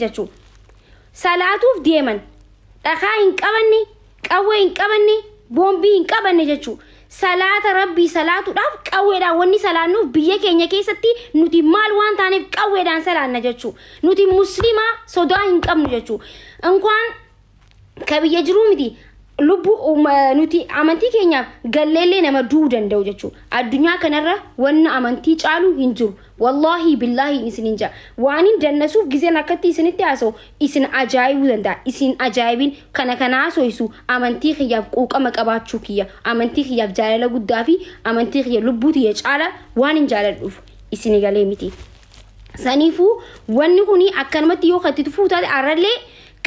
jechu salaatuuf deeman dhakaa hin qabanne qawwee hin qabanne boombii hin qabanne jechu salaata rabbii salaatuudhaaf qawweedhaan wanni salaannuuf biyya keenya keessatti nuti maal waan taaneef qawweedhaan salaanna jechu nuti muslima sodaa hin qabnu jechu inkwaan ka biyya jiruu miti lubbu nuti amantii keenyaaf galleellee nama duu danda'u jechu addunyaa kanarra wanna amantii caalu hin jiru wallahi billahi isin inja waan hin dannasuuf gizeen akkatti isinitti haasoo isin ajaa'ibuu danda'a isin ajaa'ibin kana haasoisu amantii kiyyaaf quuqama qabaachuu kiyya amantii kiyyaaf jaalala guddaa fi amantii kiyya lubbuu tiyya caala waan hin jaaladhuuf isin galee miti saniifuu wanni kuni akkanumatti yoo katti tufuu taate arrallee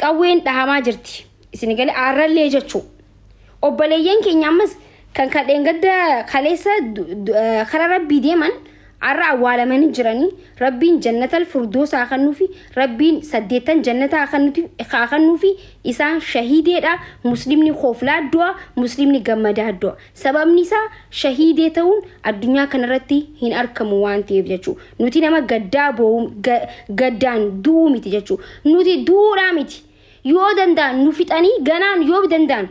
qawween dhahamaa jirti isin galee arrallee jechu obboleeyyan keenya ammas kan kadheen gadda kaleessa kara rabbii deeman arra awwaalaman jiranii rabbiin jannatal firdoosa kannuufi rabbiin saddeetan jannata kannuufi isaan shahiideedha muslimni khooflaa du'a muslimni gammadaa du'a sababni isaa shahiidee ta'uun addunyaa kanarratti hin argamu waan ta'eef jechuudha nuti nama gaddaan du'u miti jechuudha nuti du'uudhaa miti yoo danda'an nu fixanii ganaan yoo danda'an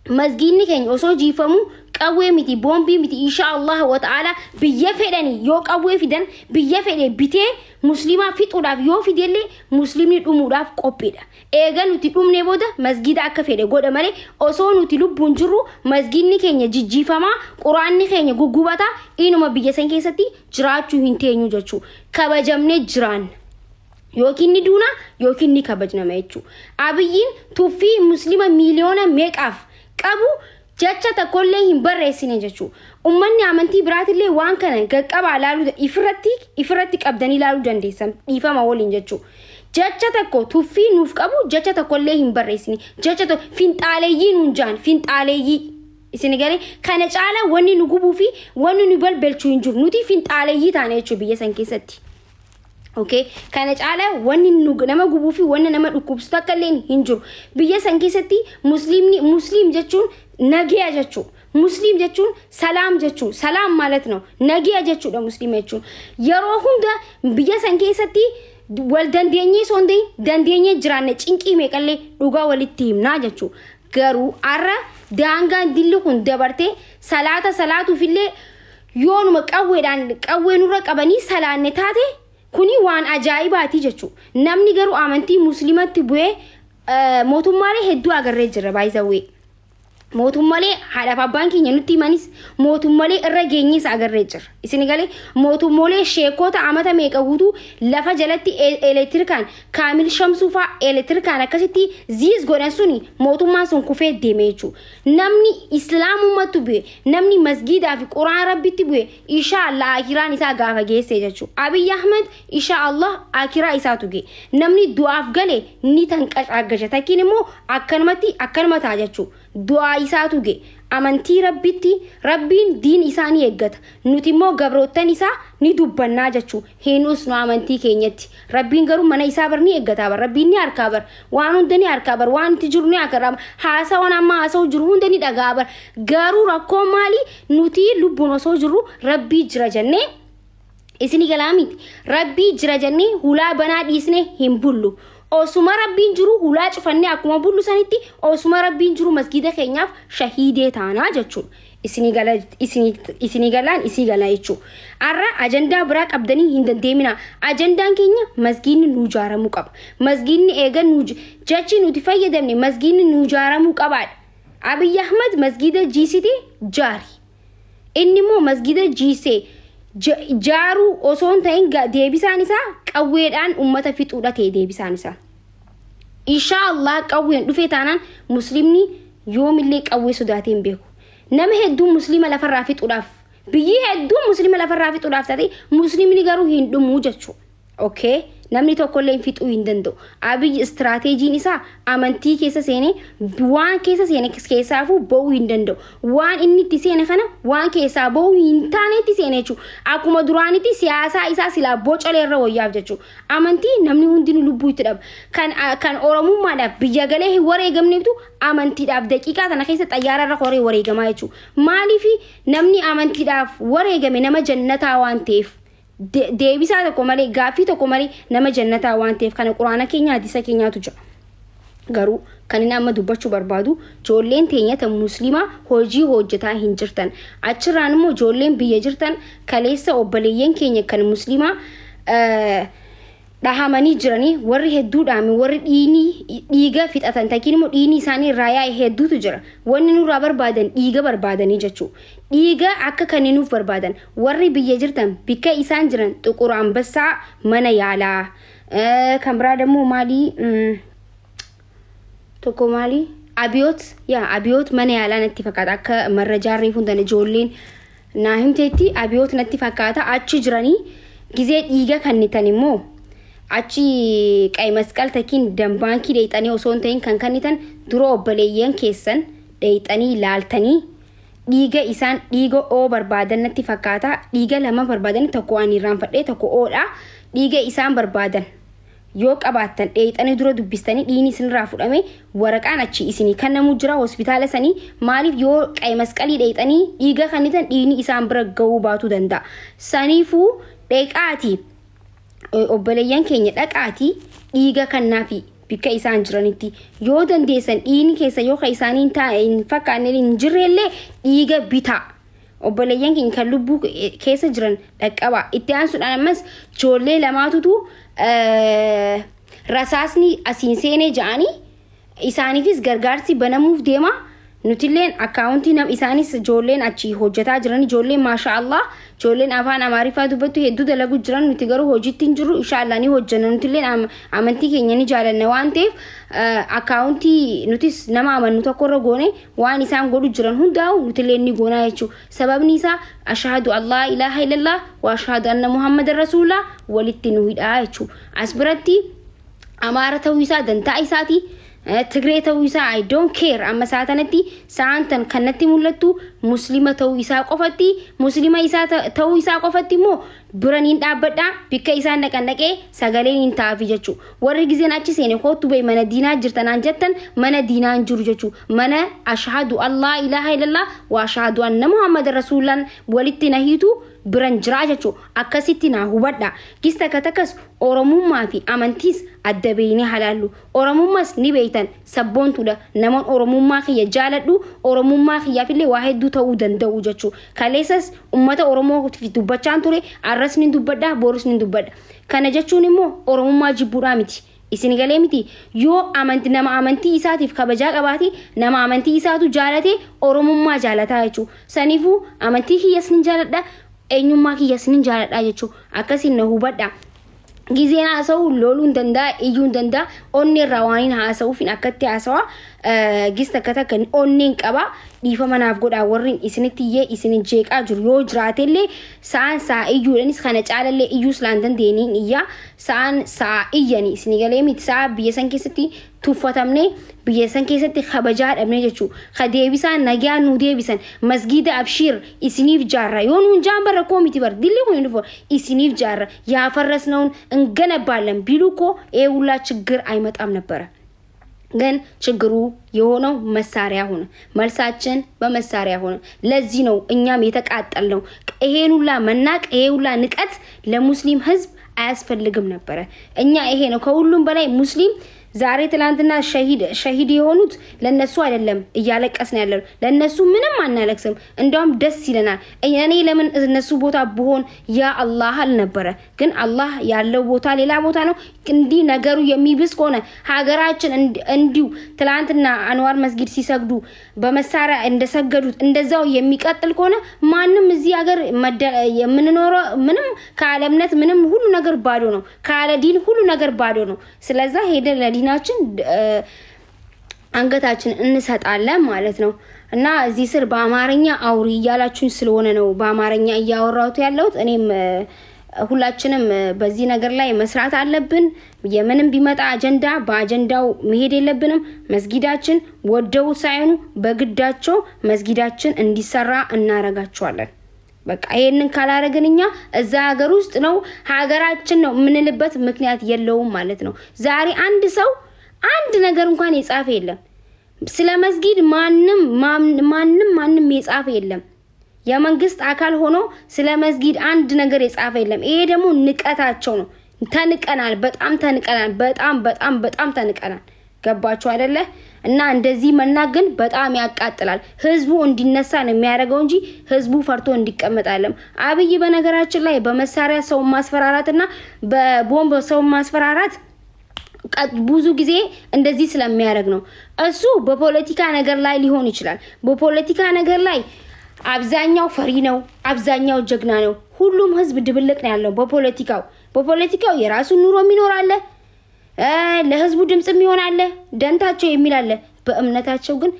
masgiinni keenya osoo jiifamu qawwee miti boombii miti inshallah wa ta'ala biyya fedhani yoo qawwee fidan biyya fedhe bitee muslima fixuudhaaf yoo fidellee muslimni dhumuudhaaf qophiidha eega nuti dhumne booda masgida akka fedhe godha malee osoo nuti lubbuun jirru masgiinni keenya jijjiifamaa quraanni keenya guggubata inuma biyya san keessatti jiraachuu hin teenyu jechuu kabajamne jiraan yookiin ni duuna yookiin ni kabajnama jechuu abiyyiin tuffii muslima miliyoona meeqaaf qabu jecha takkollee hin barreessine jechu ummanni amantii biraatillee waan kana gaqqaba ilaaluu ifirratti qabdanii ilaaluu dandeessan dhiifama waliin jechu jecha takko tuffii nuuf qabu jecha takkollee hin barreessine jecha finxaaleeyyii nuun jaan finxaaleeyyii isin galee kana caala wanni nu gubuu fi wanni nu balbalchuu hin jiru nuti finxaaleeyyii taane jechu biyya san keessatti okay kana caala wanni nama gubuu fi wanni nama dhukkubsu takkallee hin jiru biyya san keessatti muslim jechuun nagiya jechuun muslim jechuun salaam ማለት ነው nagiya jechuudha muslim jechuun yeroo hunda biyya san keessatti wal dandeenyee sondee dandeenyee jiraanne cinqii meeqallee dhugaa walitti himnaa jechuudha garuu arra daangaan dilli kun dabarte salaatuufillee yoonuma qawweenurra qabanii salaanne taate kuni waan ajaa'ibaati jechuudha namni garuu amantii muslimatti bu'ee mootummaalee hedduu agarree jira baay'isawee mootummalee haadhaaf abbaan keenya nutti himanis mootummalee irra geenyis agarree jira isin galee mootummolee sheekota amata meeqa guutuu lafa jalatti elektirikaan kaamil shamsuufaa elektirikaan akkasitti ziis godhan suni mootummaan sun kufee deeme jechuudha namni islaamummaatti bu'e namni masgiidaa fi quraan rabbitti bu'e inshaallah akiraan isaa gaafa geesse jechuudha Abiy Ahmed inshaallah akiraa isaatu gee namni du'aaf galee ni tanqashaggasha takkiin immoo akkanuma taa jechuudha du'a isaatu ge amantii rabbiin diin isaanii eeggata nuti immoo gabrootan isaa ni dubbannaa jechu heenus nu amantii keenyatti rabbiin garuu mana isaa barni eeggata bar rabbiin ni harkaa bar waan hunda ni harkaa bar waan itti jiru ni akarama haasawwan amma haasawuu jiru hunda ni dhagaa bar garuu rakkoo maali nuti lubbuun osoo jiru rabbii jira jennee isini galaamiti rabbii jira jennee hulaa banaa dhiisne hin bullu osuma rabbiin jiru hulaa cufanne akkuma bullu sanitti osuma rabbiin jiru masgida keenyaaf shahiidee taanaa jechuudha isini galaan isii galaa jechuudha arra ajandaa biraa qabdanii hin dandeemina ajandaan keenya masgidni nu ijaaramuu qaba masgidni eegan jechi nuti fayyadamne masgidni nu ijaaramuu qabaadha Abiy Ahmed masgida jiisite jaari inni immoo masgida jiisee jaaru osoo ta'in deebisaan isaa qawweedhaan ummata fixuudha ta'e deebisaan isaa inshallah qawween dhufee taanaan muslimni yoomillee qawwee sodaatee hin beeku nama hedduu muslima lafarraa fixuudhaaf biyyi hedduu muslima lafarraa fixuudhaaf ta'e muslimni garuu hin dhumuu jechuudha okay namni tokkollee fixuu hin danda'u Abiy istirateejiin isaa amantii keessa seenee waan keessa seene keessaafuu ba'uu hin danda'u waan inni itti seene kana waan keessaa ba'uu hin taanetti seene jechuudha akkuma duraanitti siyaasaa isaa silaa bocoleerra wayyaaf jechuudha amantii namni hundinuu lubbuu itti dhaba kan oromummaadhaaf biyya galee hin wareegamneeftu amantiidhaaf daqiiqaa tana keessa xayyaararra horee wareegamaa jechuudha maaliif namni amantiidhaaf wareegame nama jannataa waan ta'eef deebisaa tokko malee gaaffii tokko malee nama jannataa waan ta'eef kana quraana keenya hadiisa keenyaatu jira. Garuu kan inni amma dubbachuu barbaadu ijoolleen teenya ta muslimaa hojii hojjetaa hin jirtan. Achirraan immoo ijoolleen biyya jirtan kaleessa obboleeyyan keenya kan muslimaa dhahamanii jiranii warri hedduudhaan warri dhiiga fixatan takiin immoo dhiini isaanii raayaa hedduutu jira. Wanni nurraa barbaadan dhiiga barbaadanii jechuudha. Dhiiga akka kan nuuf barbaadan warri biyya jirtan bikka isaan jiran Xuqur Ambassaa mana yaalaa kan biraa ደግሞ maalii tokko maalii abiyoot mana yaalaa natti fakkaata akka marrajaa reefuun tana ijoolleen naa himteetti abiyoot natti fakkaata achi jiranii gizee dhiiga kannitan immoo achi qay masqal takiin dambaankii dheeyxanii osoo hin ta'in kan kannitan dura obboleeyyan keessan dheeyxanii laaltanii dhiiga isaan dhiiga oo barbaadan natti fakkaata dhiiga lama barbaadan tokko waan irraanfadhee tokko oodha dhiiga isaan barbaadan yoo qabaatan dheeyxanii dura dubbistanii dhiini isinirraa fudhame waraqaan achi isinii kennamu jira hospitaala sanii maaliif yoo qay masqalii dheeyxanii dhiiga kannitan dhiini isaan bira ga'uu baatu danda'a saniifuu dheeqaati obboleeyyan keenya dhaqaati dhiiga kannaafi bikka isaan jiranitti yoo dandeessan dhiini keessa yoo ka isaaniin taa'in fakkaanneen hin jirreellee dhiiga bitaa obboleeyyan keenya kan lubbuu keessa jiran dhaqqaba itti aansuudhaan ammas ijoollee lamaatutu rasaasni asiin seenee ja'anii isaaniifis gargaarsi banamuuf deema nutilleen akkaawuntii nam isaanis ijoolleen achi hojjetaa jiran ijoolleen maashaallah ijoolleen afaan amaariffaa dubbattu hedduu dalagu jiran nuti garuu hojiitti hin jirru inshaallah ni hojjenna nutilleen amantii keenya ni jaalanna waan ta'eef akkaawuntii nutis nama amannu tokkorra goone waan isaan godhu jiran hundaa'u nutilleen ni goonaa jechuudha sababni isaa ashhadu allaa ilaaha illallah wa ashhadu anna muhammadan rasuulullah walitti nu hidhaa jechuudha as biratti amaara ta'uu isaa dantaa isaati Tigray ta'uu isaa I don't care amma saatanatti saantan kanatti mul'attu muslima ta'uu isaa qofatti muslima isaa ta'uu isaa qofatti immoo duraniin dhaabbadha bikka isaan dhaqee sagaleen hin taafi jechuu warri gizeen achi seene kootu bay mana diinaa jirtanaan jettan mana diinaan jiru jechuu mana ashhadu allaa ilaaha illallah wa ashhadu anna muhammadan rasuulan walitti nahiitu biran jiraa jechuu akkasitti naa hubadha gista katakas oromummaa fi amantiis adda beeyne halaallu oromummaas ni beeytan sabboontuudha namoon oromummaa kiyya jaaladhu oromummaa kiyyaafillee waa hedduu ta'uu danda'u jechuu kaleessas ummata oromoo dubbachaan ture arras ni dubbadha boris ni dubbadha kana jechuun immoo oromummaa jibbuudhaa miti isin galee miti yoo nama amantii isaatiif kabajaa qabaati nama amantii isaatu jaalate oromummaa jaalataa jechuu saniifuu amantii kiyyas ni jaaladha eenyummaa kiyyas ni jaaladha jechuu akkasiin na hubadha gizeen haasa'u loluun danda'a iyyuun danda'a onni irraa waaniin haasa'uuf akkatti haasawa gista akka takka onneen qaba dhiifama naaf godhaa warrin isinitti iyyee isinin jeeqaa jiru yoo jiraatellee sa'aan saa iyyuudhanis kana caalallee iyyuus laan dandeeniin iyyaa sa'aan saa iyyanii isin galee miti sa'a biyya san keessatti tuffatamne biyya san keessatti kabajaa dhabne jechuudha ka deebisaan nagaa nu deebisan masgiida abshiir isiniif jaarra yoo nuun jaambar rakkoo miti bar dilli kun dhufu isiniif jaarra yaa farras ነውን እንገነባለን ቢሉ እኮ ሁላ ችግር አይመጣም ነበር ግን ችግሩ የሆነው መሳሪያ ሆነ መልሳችን በመሳሪያ ሆነ ለዚህ ነው እኛም የተቃጠልነው ይሄን ሁላ መናቅ ይሄ ሁላ ንቀት ለሙስሊም ህዝብ አያስፈልግም ነበር እኛ ይሄ ነው ከሁሉም በላይ ሙስሊም ዛሬ ትላንትና ሸሂድ የሆኑት ለነሱ አይደለም እያለቀስን ያለው ለነሱ ምንም አናለቅስም እንደውም ደስ ይለናል እኔ ለምን እነሱ ቦታ ብሆን ያ አላህ አልነበረ ግን አላህ ያለው ቦታ ሌላ ቦታ ነው እንዲ ነገሩ የሚብስ ሆነ ሀገራችን እንዲው ትላንትና አንዋር መስጊድ ሲሰግዱ በመሳሪያ እንደሰገዱት እንደዛው የሚቀጥል ሆነ ማንም እዚህ ሀገር የምንኖረው ምንም ካለምነት ምንም ሁሉ ነገር ባዶ ነው ካለ ዲን ሁሉ ነገር ባዶ ነው ስለዚህ ሄደ ዲናችን አንገታችን እንሰጣለን ማለት ነው እና እዚህ ስር በአማርኛ አውሪ እያላችሁኝ ስለሆነ ነው በአማርኛ እያወራሁት ያለሁት እኔም ሁላችንም በዚህ ነገር ላይ መስራት አለብን የምንም ቢመጣ አጀንዳ በአጀንዳው መሄድ የለብንም መስጊዳችን ወደው ሳይሆኑ በግዳቸው መስጊዳችን እንዲሰራ እናረጋቸዋለን በቃ ይሄንን ካላረግንኛ እዛ ሀገር ውስጥ ነው ሀገራችን ነው ምንልበት ምክንያት የለውም ማለት ነው ዛሬ አንድ ሰው አንድ ነገር እንኳን የጻፈ የለም ስለ መስጊድ ማንም የጻፈ የለም የመንግስት አካል ሆኖ ስለ መስጊድ አንድ ነገር የጻፈ የለም። ይሄ ደግሞ ንቀታቸው ነው። ተንቀናል፣ በጣም ተንቀናል፣ በጣም ተንቀናል። ገባችሁ አይደለ? እና እንደዚህ መናገር በጣም ያቃጥላል። ህዝቡ እንዲነሳ ነው የሚያደርገው እንጂ ህዝቡ ፈርቶ እንዲቀመጥ አይደለም። አብይ በነገራችን ላይ በመሳሪያ ሰው ማስፈራራትና በቦምብ ሰው ማስፈራራት ብዙ ጊዜ እንደዚህ ስለሚያደርግ ነው። እሱ በፖለቲካ ነገር ላይ ሊሆን ይችላል። በፖለቲካ ነገር ላይ አብዛኛው ፈሪ ነው፣ አብዛኛው ጀግና ነው። ሁሉም ህዝብ ድብልቅ ነው ያለው በፖለቲካው የራሱ ኑሮ የሚኖር አለ፣ ለህዝቡ ድምጽ የሚሆን አለ፣ ደንታቸው የሚል አለ። በእምነታቸው ግን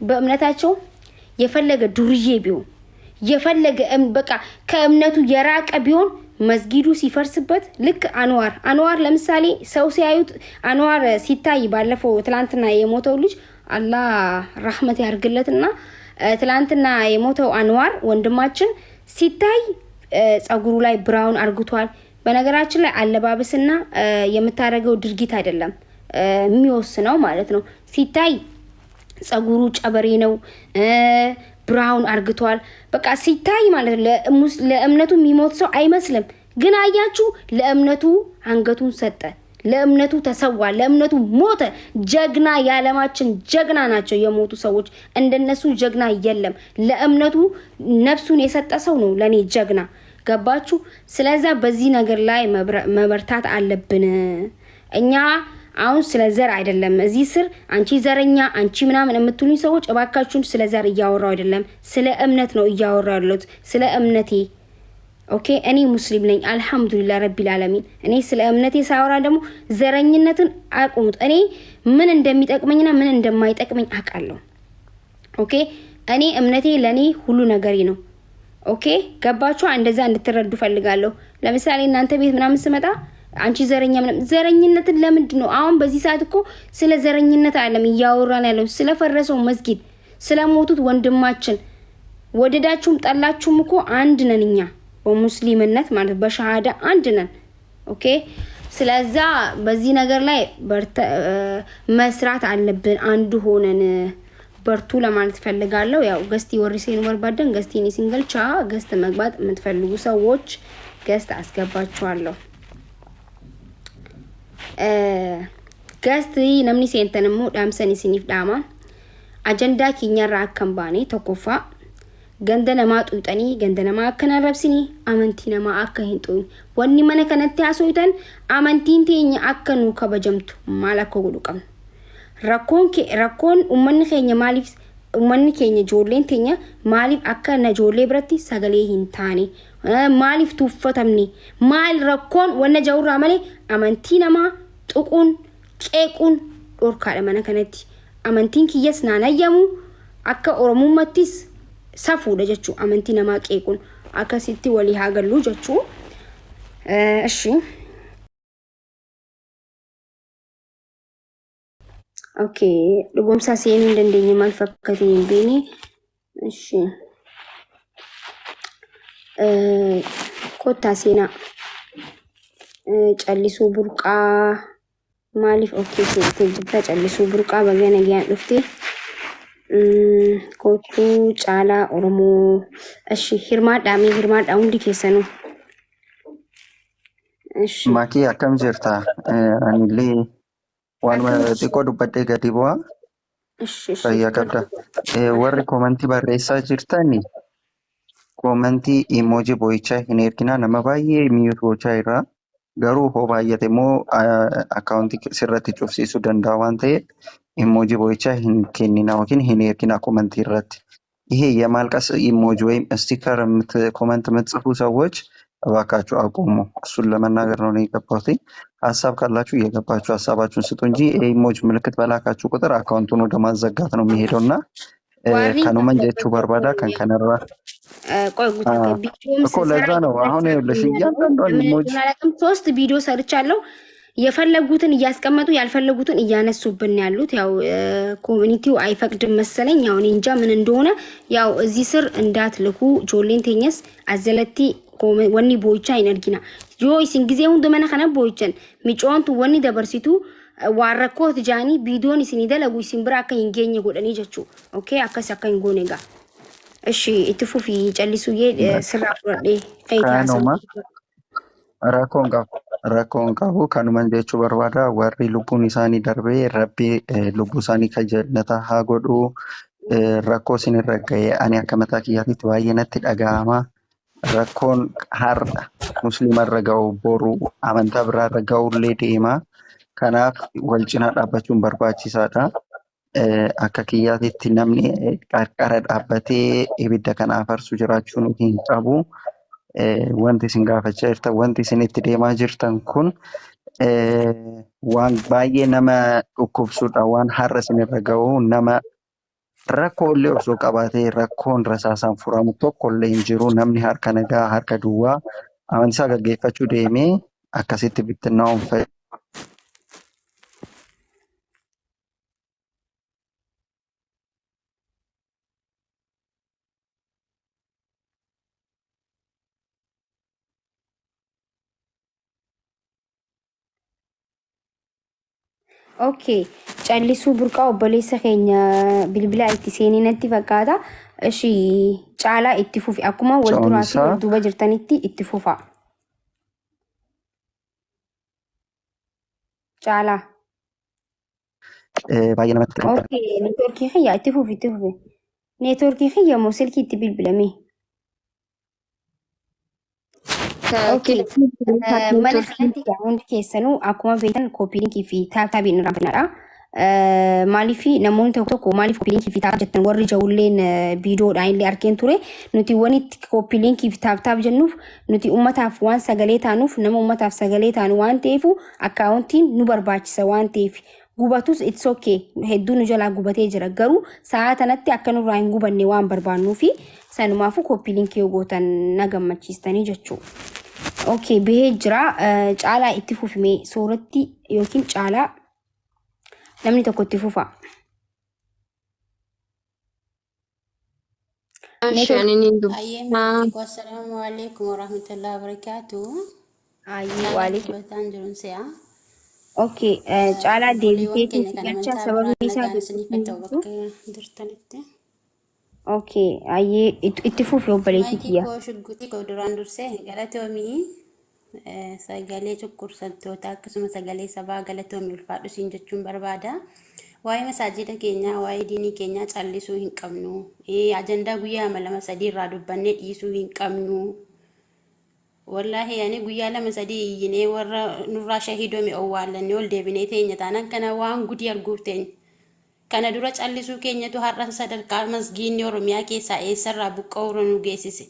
በእምነታቸው የፈለገ ዱርዬ ቢሆን የፈለገ በቃ ከእምነቱ የራቀ ቢሆን መስጊዱ ሲፈርስበት ልክ አንዋር ለምሳሌ ሰው ሲያዩት አንዋር ሲታይ ባለፈው ትላንትና የሞተው ልጅ አላህ ረህመት ያርግለትና ትላንትና የሞተው አንዋር ወንድማችን ሲታይ ጸጉሩ ላይ ብራውን አርግቷል። በነገራችን ላይ አለባበስና የምታረገው ድርጊት አይደለም የሚወስነው ማለት ነው። ሲታይ ጸጉሩ ጨበሬ ነው፣ ብራውን አርግቷል። በቃ ሲታይ ማለት ለእምነቱ የሚሞት ሰው አይመስልም። ግን አያችሁ ለእምነቱ አንገቱን ሰጠ፣ ለእምነቱ ተሰዋ፣ ለእምነቱ ሞተ። ጀግና የዓለማችን ጀግና ናቸው የሞቱ ሰዎች። እንደነሱ ጀግና የለም። ለእምነቱ ነፍሱን የሰጠ ሰው ነው ለኔ ጀግና። ገባችሁ? ስለዛ በዚህ ነገር ላይ መበርታት አለብን። እኛ አሁን ስለ ዘር አይደለም እዚህ ስር አንቺ ዘረኛ አንቺ ምናምን የምትሉኝ ሰዎች እባካችሁን ስለ ዘር እያወራው አይደለም፣ ስለ እምነት ነው እያወራው ያለሁት፣ ስለ እምነቴ። ኦኬ እኔ ሙስሊም ነኝ አልহামዱሊላህ ረቢል ዓለሚን። እኔ ስለ እምነቴ ሳወራ ደግሞ ዘረኝነትን አቁሙት። እኔ ምን እንደሚጠቅመኝና ምን እንደማይጠቅመኝ አውቃለሁ። ኦኬ እኔ እምነቴ ለኔ ሁሉ ነገሬ ነው። ኦኬ ገባችሁ? እንደዛ እንድትረዱ ፈልጋለሁ። ለምሳሌ እናንተ ቤት ምናምን ስመጣ አንቺ ዘረኛ ምናምን ዘረኝነትን ለምንድን ነው አሁን በዚህ ሰዓት እኮ ስለ ዘረኝነት አይደለም እያወራን ያለው፣ ስለ ፈረሰው መስጊድ፣ ስለ ሞቱት ወንድማችን። ወደዳችሁም ጠላችሁም እኮ አንድ ነን እኛ በሙስሊምነት ማለት በሸሃዳ አንድ ነን። ኦኬ ስለዛ በዚህ ነገር ላይ መስራት አለብን አንድ ሆነን በርቱ ለማለት ፈልጋለሁ። ያው ገስቲ ወሪሴን ወርባደን ገስቲ ኒ ሲንግል ቻ ገስት መግባት የምትፈልጉ ሰዎች ገስት አስገባችኋለሁ። ገስት ነምኒ ሴንተንሙ ዳምሰኒ ሲኒፍ ዳማ አጀንዳ ኪኛራ አከምባኔ ተቆፋ ገንደነማ ጡጠኒ ገንደነማ አከናረብሲኒ አመንቲ ነማ አከሂንጡኝ ወኒ መነ ከነቲ አሶይተን አመንቲን ተኛ አከኑ ከበጀምቱ ማላኮ ጉዱቀም rakkoon ummanni keenya maaliif ummanni keenya ijoolleen teenya maaliif akka na ijoollee biratti sagalee hin taane maaliif tuffatamne maal rakkoon wanna jawraa malee amantii namaa xuquun qeequun dhorkaadha mana kanatti. Amantiin kiyyas naanayyamu akka oromummattis safuudha jechuu amantii namaa qeequun akkasitti walii haa gallu jechuu. እሺ ኦኬ ድጎምሳ ሲኒ እንደንደኝ ማልፈከተኝ ቤኒ እሺ ኮታ ሲና ጨሊሱ ቡርቃ ማሊፍ ኦኬ ተጅታ ጨሊሱ ቡርቃ በገነጊያን ዱፍቴ ኮቱ ጫላ ኦሮሞ እሺ ሂርማዳ ሁንዲ ከሰኑ እሺ ማኪ አከም ጀርታ አንሊ ዋን ዲቆ ዱበዴ ገዲ ቦአ ፈያ ቀብዳ ወሪ ኮመንቲ ባሬሳ ጅርታኒ ኮመንቲ ኢሞጂ ቦይቻ ሂኔርኪና ነመባዬ ሚዩት ቦቻ ይራ ገሩ ሆባየቴ ሞ አካውንቲ ሲረት ጩፍሲሱ ደንዳ ዋን ተየ ኢሞጂ ቦይቻ ሂንኬኒና ወኪን ሂኔርኪና ኮመንቲ ይረት ይሄ የማልቀስ ኢሞጂ ወይም ስቲከር ኮመንት የምትጽፉ ሰዎች እባካችሁ አቁሙ። እሱን ለመናገር ነው የገባሁት። ሐሳብ ካላችሁ እየገባችሁ ሐሳባችሁን ስጡ እንጂ ኢሞጂ ምልክት በላካችሁ ቁጥር አካውንቱን ወደ ማዘጋት ነው የሚሄደውና ከኖመን ጀቹ በርባዳ ከነራ ቆይ ጉታ ቢዲዮም እኮ ለዛ ነው አሁን ይኸውልሽ እያንዳንዷን ኢሞጂ 3 ቪዲዮ ሰርቻለሁ። የፈለጉትን እያስቀመጡ ያልፈለጉትን እያነሱብን ያሉት ያው ኮሚኒቲው አይፈቅድም መሰለኝ። ያው እንጃ ምን እንደሆነ ያው እዚህ ስር እንዳትልኩ ጆሌን ቴኛስ አዘለቲ ወኒ ቦይቻ ይነርጊና ዮ ኢሲን ጊዜ ሁንዱ መና ከነ ቦይቸን ሚጮንቱ ወኒ ደበርሲቱ ዋረኮት ጃኒ ቪዲዮን ኢሲን ይደለጉ ኢሲን ብራ አከ ይንገኝ ጎደኒ ጀቹ ኦኬ አከስ አከ ይንጎኔጋ Ishi itti fufii callisuuyyee sirraa fudhadhee qayyitee kanuma haasa'u. rakkoon qabu kanuman jechuu barbaada. Warri lubbuun isaanii darbee rabbi lubbuu isaanii kan jannataa haa godhu. Rakkoo isinirra ga'e ani akka mataa kiyyaatitti baay'ee natti dhaga'ama. Rakkoon har'a musliimarra ga'u boru amantaa biraarra ga'ullee deema. Kanaaf wal cinaa dhaabbachuun barbaachisaadha. Akka kiyyaatitti namni qarqara dhaabbatee ibidda kana afarsu jiraachuu hin qabu. Wanti isin gaafachaa jirtan, wanti isin itti deemaa jirtan kun waan baay'ee nama dhukkubsuudha. Waan har'a isinirra ga'u nama rakkoolee osoo qabaatee rakkoon rasaasaan furamu tokkollee hin jiru. Namni harka nagaa harka duwwaa amantisaa gaggeeffachuu deemee akkasitti bittinnaa'uun fayyada. Okay, callisuu burqaa obboleessa keenya bilbila itti seenii natti fakkaata. Ishii caalaa itti fufi akkuma wal duraa fi wal duuba jirtanitti itti fufa. Caalaa. Baay'ee namatti tola. Okay, neetwoorkii kiyya itti fufi itti fufi. Neetwoorkii kiyya moo silkii itti bilbilame? Okay. Mana kanatti hundi keessanuu akkuma beektan koppii linkii fi taabtaabiin irraa fannadha. Maaliif namoonni tokko tokko maaliif koppii linkii fi taab jettan warri jawulleen viidiyoodhaan illee arkeen ture nuti wanitti koppii linkii fi taabtaab jennuuf nuti ummataaf waan sagalee taanuuf nama ummataaf sagalee taanu waan ta'eef akkaawuntiin nu barbaachisa waan ta'eef gubatus it's okay hedduu nu jalaa gubatee jira garuu sa'a tanatti akka nurraa hin gubanne waan barbaannuufi sanumaafuu koppii linkii yoo gootan na gammachiistanii jechuudha. Okay, behejra caalaa itti fufime sooratti yookiin caalaa namni tokko itti fufa. Assalamu alaikum warahmatullahi wabarakatuh. Okay, caalaa deebitee fiigachaa sababii isaa Okay, ayyee itti fufi obboleetti kiyya. Maatii koo shugguxii koo duraan dursee galatoomii sagalee cunqursattoota akkasuma sagalee sabaa galatoomii ulfaadhu siin jechuun barbaada. Waa'ee masaajida keenyaa, waa'ee diinii keenyaa callisuu hin qabnu. Ajandaa guyyaa lama sadii irraa dubbannee dhiisuu hin qabnu. Wallaahi yaani guyyaa lama sadii iyyinee warra nurraa shahiidome owwaallanne ol deebinee teenya taanaan kana waan gudii arguuf teenya. Kana dura callisuu keenyatu har'a sadarkaa masgiinni Oromiyaa keessaa eessarraa buqqa'uu nu geessise.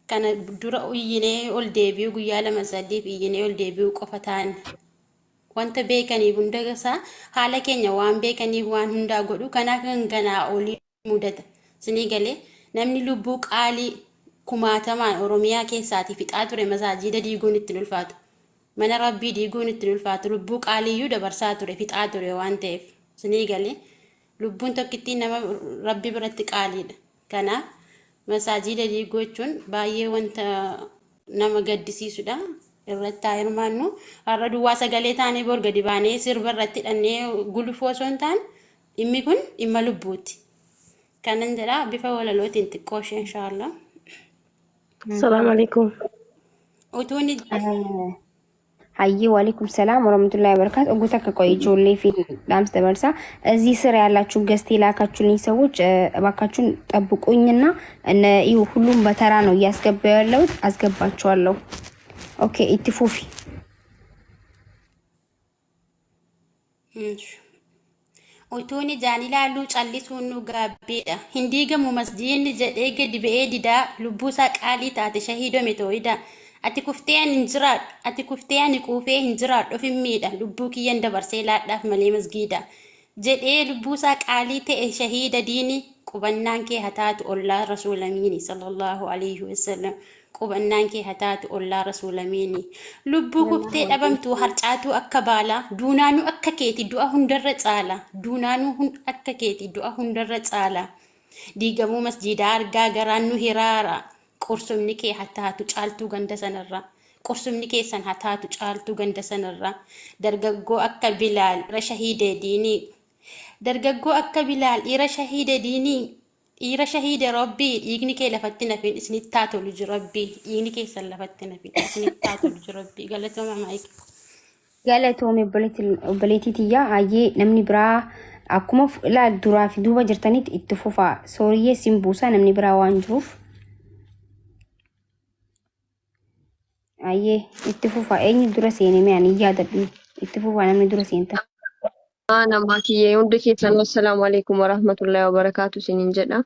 Kana dura iyyinee ol deebi'u guyyaa lama sadiif iyyinee ol deebi'u qofa ta'an. Wanta beekaniif hundasaa haala keenya waan beekaniif waan hundaa godhu kanaaf ganaa olii mudata. Sinii galee namni lubbuu qaalii kumaatamaan Oromiyaa keessaati fixaa ture masaajida diiguun ittiin ulfaatu. Mana rabbii diiguun ittiin ulfaatu lubbuu qaaliyyuu dabarsaa ture fixaa ture waan ta'eef. Sinii galee lubbuun tokkittiin nama rabbi biratti qaaliidha. Kanaaf masaajida diiguu jechuun baay'ee wanta nama gaddisiisudha. Irratti haa hirmaannu. Har'a duwwaa sagalee taanee bor gadi baanee sirba irratti hidhannee gulufoo osoo hin taane dhimmi kun dhimma lubbuuti. Kanan jedhaa bifa walalootiin xiqqoo ishee inshaallah. Assalamu alaikum. Utuun Hayyi waalaikum ሰላም ወራህመቱላሂ ወበረካቱ እጉ ተከቆይ ጆሌ ፊት ዳምስ ተበርሳ እዚህ ስራ ያላችሁ ገስት ላካችሁልኝ ሰዎች እባካችሁን ጠብቁኝና እነ ይሁ ሁሉም በተራ ነው እያስገባው ያለው አስገባችኋለሁ። ኦኬ ኢትፉፊ utuun ijaan ilaaluu callisuun nu gaabbeedha. Hin diigamu masjiidni jedhee gadi ba'ee didaa lubbuusaa qaalii taate shahiidome too'ida. Ati kuftee ani hin jiraadhu. Ati kuftee ani quufee hin jiraadhu ofin miidha. Lubbuu kiyyan dabarsee laadhaaf malee masgiida. Jedhee lubbuusaa qaalii ta'e shahiida diini qubannaan kee hataatu ollaa rasuulamiini sallallahu alaihi wasallam. Qubannaan kee hataatu ollaa rasuulamiini. Lubbuu kuftee dhabamtu harcaatu akka baala. Duunaanuu akka keeti du'a hundarra caala. Duunaanuu akka keeti du'a hundarra caala. Diigamuu masjiidaa argaa garaan nu hiraara. Qursumni kee hataatu caaltuu ganda sanarra. Qursumni keessan hataatu caaltuu ganda sanarra. Dargaggoo akka Bilaal dhiira shahiidee diinii. Dargaggoo akka Bilaal dhiira shahiidee diinii. dhiira shahiida rabbii dhiigni kee lafatti nafin isinitti taatolu ji rabbii dhiigni keessan lafatti nafin isinitti taatolu ji rabbii galatooma maayik. Galatoome obboleettii tiyyaa hayyee namni biraa akkuma ilaal duraa fi duuba jirtanitti itti fufaa sooriyyee sin buusaa namni biraa waan jiruuf hayyee itti fufaa eenyu dura seene mee ani yaadadhu itti fufaa namni dura seenta. Ana makiyyee hundi keessan assalamu alaikum warahmatullahi wabarakatuh sinin jedha.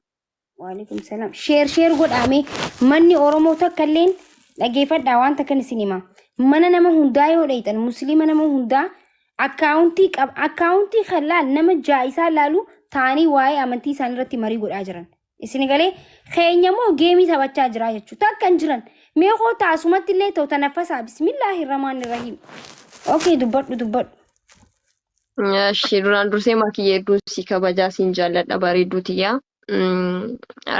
Waalaikum salam. Sheer godhame manni Oromoo takka illeen dhageeffadhaa waan takka isin hima. Mana nama hundaa yoo dheeytan musliima nama hundaa akkaawuntii kalaal nama jaa'isaa laalu taanii waa'ee amantii isaanii irratti marii godhaa jiran. Isin galee keenya moo geemii taphachaa jira jechuudha. Takka hin jiran. Mee koo taasumatti illee ta'u tanaffasaa bismillahirrahmanirrahiim. Okay dubbadhu. Duraan dursee makiyyee hedduun si kabajaa siin jaalladha bareedduutiyyaa.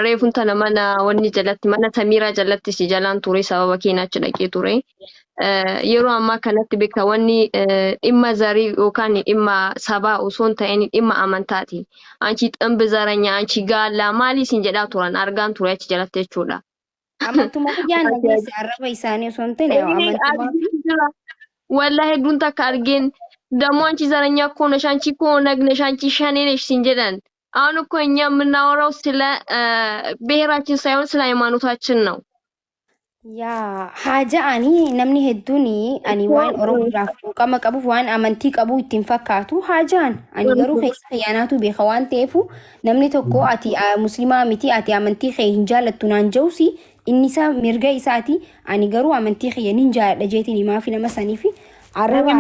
Reefun tana mana wanni jalatti mana Samiraa jalatti si jalaan ture sababa keenyaatti dhaqee ture. Yeroo ammaa kanatti beektaa wanni dhimma zarii yookaan dhimma sabaa osoo hin ta'in dhimma amantaati. Anchi xambi zaranya anchi gaallaa maali siin jedhaa turan argaan ture achi jalatti jechuudha. Amantuma guyyaan dhageesse arraba isaanii osoo hin ta'in amantuma. Wallahi hedduun takka argeen ደግሞ አንቺ ዘረኛ እኮ ነሽ አንቺ እኮ ነግ ነሽ አንቺ ሸኔ ነሽ ሲንጀደን አሁን እኮ እኛ የምናወራው ስለ ብሔራችን ሳይሆን ስለ ሃይማኖታችን ነው። ያ ሀጃ አኒ ነምኒ ሄዱኒ አኒ ዋን ኦሮሞዳፍ ቀመ ቀቡፍ ዋን አመንቲ ቀቡ ኢቲን ፈካቱ ሀጃን አኒ ገሩ ኸይስ ኸያናቱ ቤኸዋን ቴፉ ነምኒ ቶኮ አቲ ሙስሊማ ሚቲ አቲ አመንቲ ኸይ እንጃለቱን አንጀውሲ ኢኒሳ ሚርጋ ኢሳቲ አኒ ገሩ አመንቲ ኸይ ኒንጃ ለጄቲኒ ማፊ ለመሰኒፊ Arraba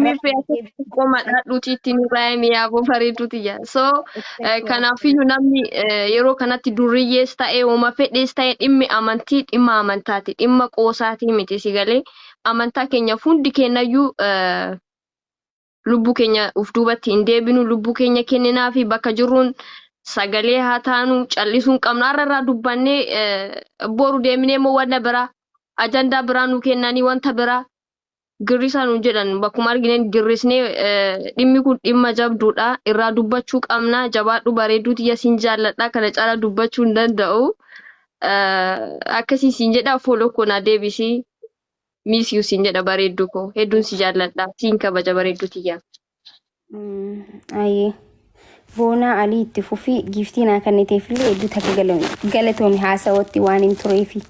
koma dhadhuuti ittiin raayame yaaboo bareedduutiyya. So kanaafiyyuu namni yeroo kanatti duriyyees ta'ee uuma fedhees ta'ee dhimmi amantii dhimma amantaati dhimma qoosaatii miti si galee amantaa keenyaaf hundi keenyayyuu lubbuu keenya uf duubatti hin deebinu lubbuu keenya kenninaa fi bakka jirruun sagalee haa taanu callisuun qabna har'arraa dubbannee boru deemnee moo wanta biraa ajandaa biraa nu kennanii wanta biraa. Girrisaan jedhan bakkuma arginen girrisnee dhimmi kun dhimma jabduudha irraa dubbachuu qabna jabaadhu bareedduuti yasiin jaalladha kana caalaa dubbachuu hin danda'u akkasii siin jedha follow koo na deebisi miss you siin jedha bareeddu koo hedduun si jaalladha siin kabaja bareedduuti yaa. Ayyee boona alii itti fufii giftii naa kenniteefillee hedduu takka galatoomii haasawatti waan hin tureefi.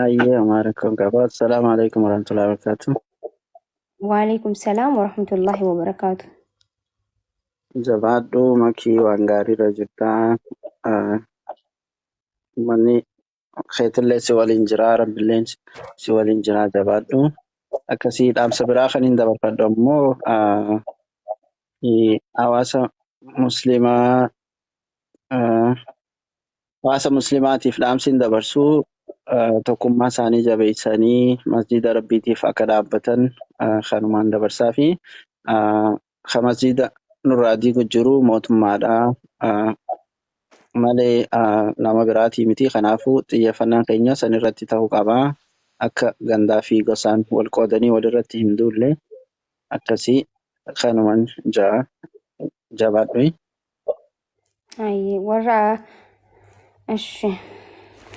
Ayyee amaarakum qaba. Assalaamu alaikum warahmatullahi wabarakatuh. Waalaikum salaam warahmatullahi wabarakatuh. Jabaadhu makii waan gaariirra jirta. Manni keetillee si waliin jira rabbillee si waliin jira jabaadhu. Akkasii dhaamsa biraa kan hin dabarfadhu ammoo hawaasa muslimaatiif dhaamsi hin dabarsu. Tokkummaa isaanii jabeessanii masjida rabbiitiif akka dhaabbatan kanumaan dabarsaa fi kan masjida nurraa diigu jiru mootummaadha malee nama biraatii miti kanaafuu xiyyeeffannaan keenya san irratti ta'uu qaba akka gandaa fi gosaan wal qoodanii walirratti hin duulle akkasii kanumaan jabaadhu. Warra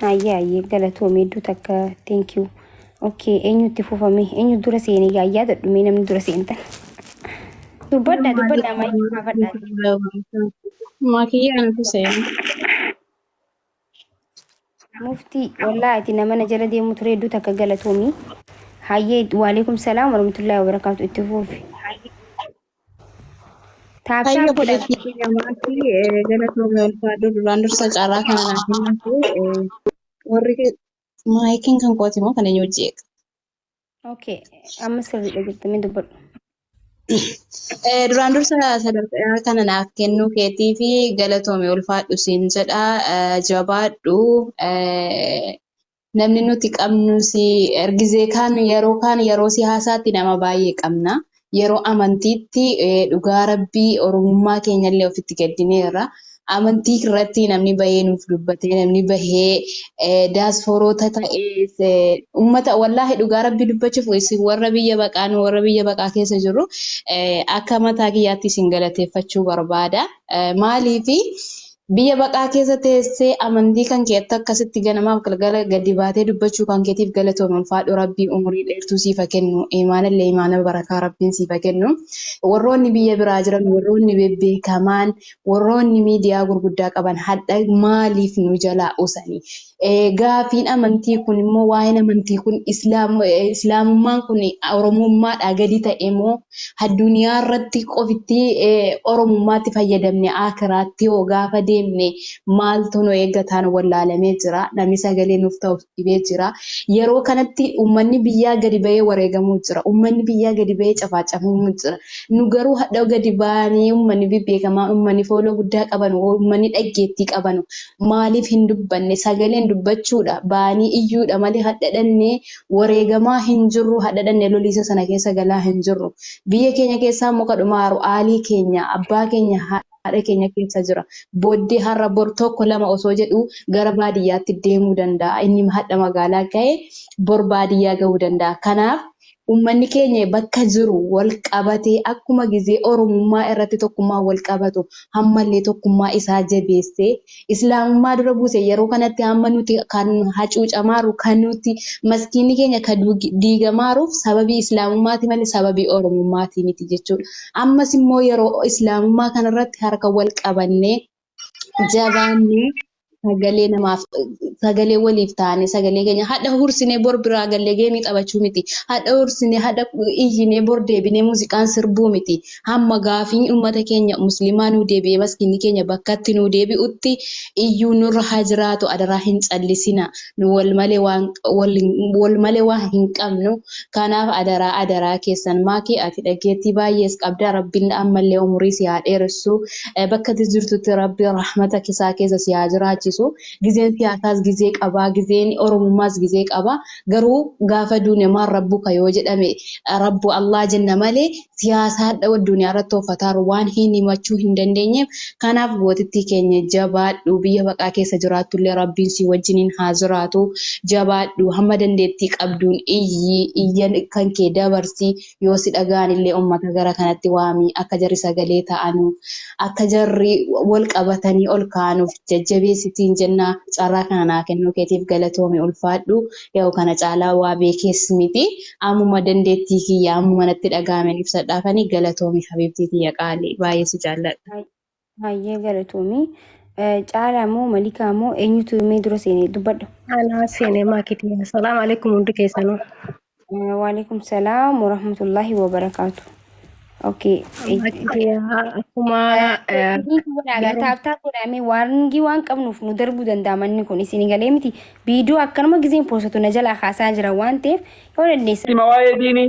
Ayyee galatoomee hedduu takka thank you. Okay eenyutti fufame eenyu dura seenee yaayyaa dadhumee namni dura seentan. Dubbadhaa maayii kaafadhaa. Makiyyaan Hussein. Muftii wallaahi nama na jala deemu ture hedduu takka galatoomii. Hayyee waalaikum salaam warahmatullahi wabarakatuh itti fufi. Taapsaan godhatti maatii galatoomii ulfaadhu duraan dursa caalaa kana naaf warri maayikiin kan kooti moo kan eenyu hojii eega. Okay amma sirriidha jettanii dubbadhu. Duraan dursa sadarkaa kana naaf kennuu keetii fi galatoomii ulfaadhu siin jedha jabaadhu namni nuti qabnus ergizee kaan yeroo siyaasaatti nama baay'ee qabna. Yeroo amantiitti dhugaa rabbii oromummaa keenyallee ofitti gaddineerra. Amantii irratti namni bahee nuuf dubbatee namni bahee daasforoota ta'ee uummata wallaahi dhugaa rabbii dubbachuuf warra biyya baqaa keessa jirru akka mataa kiyyaatti isin galateeffachuu barbaada. Maaliif biyya baqaa keessa teessee amantii kan keetti akkasitti ganamaaf galgala gadi baatee dubbachuu kan keetiif galatoome ulfaadhu rabbii umurii dheertuu siifa kennu imaanallee imaana barakaa rabbiin siifa kennu warroonni biyya biraa jiran warroonni bebbeekamaan warroonni miidiyaa gurguddaa qaban hadha maaliif nu jalaa usanii gaafiin amantii kun immoo waa'een amantii kun islaamummaan kun oromummaadhaa gadi ta'e moo addunyaa irratti qofitti oromummaatti fayyadamne akiraatti hoo gaafa deemne maaltu nu eeggataan wallaalamee jira namni sagalee nuuf ta'u dhibee jira yeroo kanatti uummanni biyyaa gadi ba'ee wareegamuu jira uummanni biyyaa gadi ba'ee cafaacafamuu jira nu garuu hadha gadi ba'anii uummanni bebbeekamaa uummanni fooloo guddaa qaban uummanni dhaggeettii qaban maaliif hin dubbanne sagaleen dubbachuudha ba'anii iyyuudha malee hadhadhannee wareegamaa hin jirru hadhadhannee loliisa sana keessa galaa hin jirru biyya keenya keessaa muka dhumaaru aalii keenya abbaa keenya haadha keenya keessa jira booddee har'a bor tokko lama osoo jedhu gara baadiyyaatti deemuu danda'a inni hadha magaalaa ga'e bor baadiyyaa ga'uu danda'a kanaaf ummanni keenya bakka jiru wal qabatee akkuma gizee oromummaa irratti tokkummaa wal qabatu hammallee tokkummaa isaa jabeessee islaamummaa dura buuse yeroo kanatti hamma nuti kan hacuucamaaru kan nuti maskiinni keenya kan diigamaaruuf sababii islaamummaati malee sababii oromummaati miti jechuudha. Ammas immoo yeroo islaamummaa kanarratti harka wal qabannee jabaannee sagalee namaaf sagalee waliif taane sagalee keenya hadha hursinee bor biraa gallee geemii taphachuu miti hadha hursinee hadha iyyinee bor deebinee muuziqaan sirbuu miti hamma gaafiin uummata keenya muslimaa nuu deebi'ee maskiinni keenya bakkatti nuu deebi'utti iyyuu nurra haa jiraatu adaraa hin callisina nu wal malee waan hin qabnu kanaaf adaraa keessan maakii ati dhageettii baay'ees qabda rabbiin ammallee umurii si haa dheeressu bakka jirtutti rabbi rahmata kisaa keessa si haa jiraachisu gizeen siyaasaas gizee qabaa gizeen oromummaas gizee qabaa garuu gaafa duuniyaa rabbuka yoo jedhame rabbu Allah jenna malee siyaasaa hadha duuniyaa irratti offataaru waan hin himachuu hin dandeenyeef kanaaf gootitti keenya jabaadhu biyya baqaa keessa jiraatullee rabbiin si wajjiniin haa jiraatu jabaadhu hamma dandeettii qabduun iyyan kan kee dabarsi yoo si dhagaan illee ummata gara kanatti waamii akka jarri sagalee ta'anu akka jarri wal qabatanii ol kaanuuf jajjabeessiti jenna carraa kana naa kennuu keetiif galatoome ulfaadhu yoo kana caalaa waa beekees miti ammuma dandeettii kiyya ammuma natti dhagaameen ibsadhaafanii galatoome habiibtii kiyya qaalii baay'ee si jaalladha. Baay'ee galatoomii caalaa moo malikaa moo eenyutu mee dura seenee dubbadhu? Ana seenee maakitii. Assalaamu alaikum hundi keessanuu. Waalaikum salaam wa rahmatullahi wa barakaatu. Okay. Akkuma taaptaa godhamee waangi waan qabnuuf nu darbuu danda'a manni kun isin galee miti viidiyoo akkanuma gizeen poosatu na jalaa kaasaa jira waan ta'eef yoo dandeessa. Sima waa'ee diinii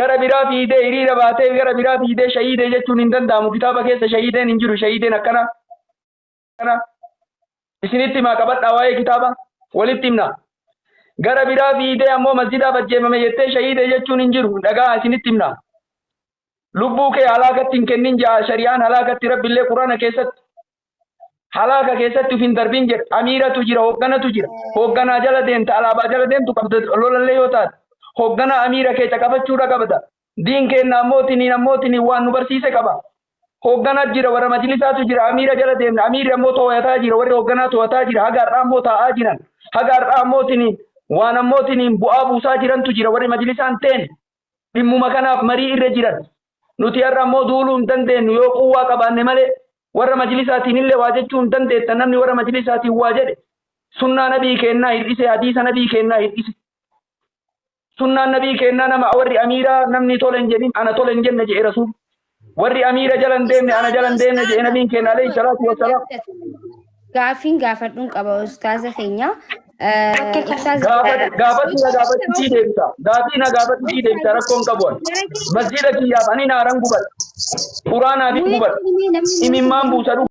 gara biraa fiidee hiriira baatee gara biraa fiidee shahiidee jechuun hin danda'amu kitaaba keessa shahiideen hin jiru shahiideen akkana isinitti himaa qabadhaa waa'ee kitaaba walitti himna gara biraa fiidee ammoo masjidaaf ajjeefame jettee shahiidee jechuun hin jiru dhagaa isinitti himna. Lubbuu kee halaakatti hin kennin jaa shari'aan halaakatti rabbillee quraana keessatti halaaka keessatti uf hin darbin jedha amiiratu jira hoogganatu jira hoogganaa jala deemta alaabaa jala deemtu qabda lolallee yoo taate hoogganaa amiira kee caqafachuudha qabda diin keenna ammootiin waan nu barsiise qaba hoogganaa jira warra majlisaatu jira amiira jala deemna amiirri ammoo to'ataa jira warri hoogganaa to'ataa jira hagaarraa ammoo taa'aa jiran hagaarraa ammootiin bu'aa buusaa jirantu jira warri majlisaan ta'en dhimmuma kanaaf marii irra jiran. Nuti har'a ammoo duuluu hin dandeenyu yoo quwwaa qabaanne malee warra majlisaatiin illee waa jechuu hin dandeetta namni warra majlisaatiin waa jedhe sunnaa nabii kennaa hir'ise hadiisa nabii kennaa hir'ise sunnaan nabii kennaa nama warri amiiraa namni tole hin jedhin ana tole hin jenne jedhe rasuul warri amiira jala hin deemne ana jala hin deemne jedhe nabiin kenna alayhi salaatu wassalaam. Gaafiin gaafadhuun qaba ustaaza keenya. Gaafatti deebisa. Gaafii na gaafatti deebisa rakkoon qabu. Masjida kiyyaaf ani naaran gubadha. Quraanaa fi gubadha. Imimmaan buusa dhuga.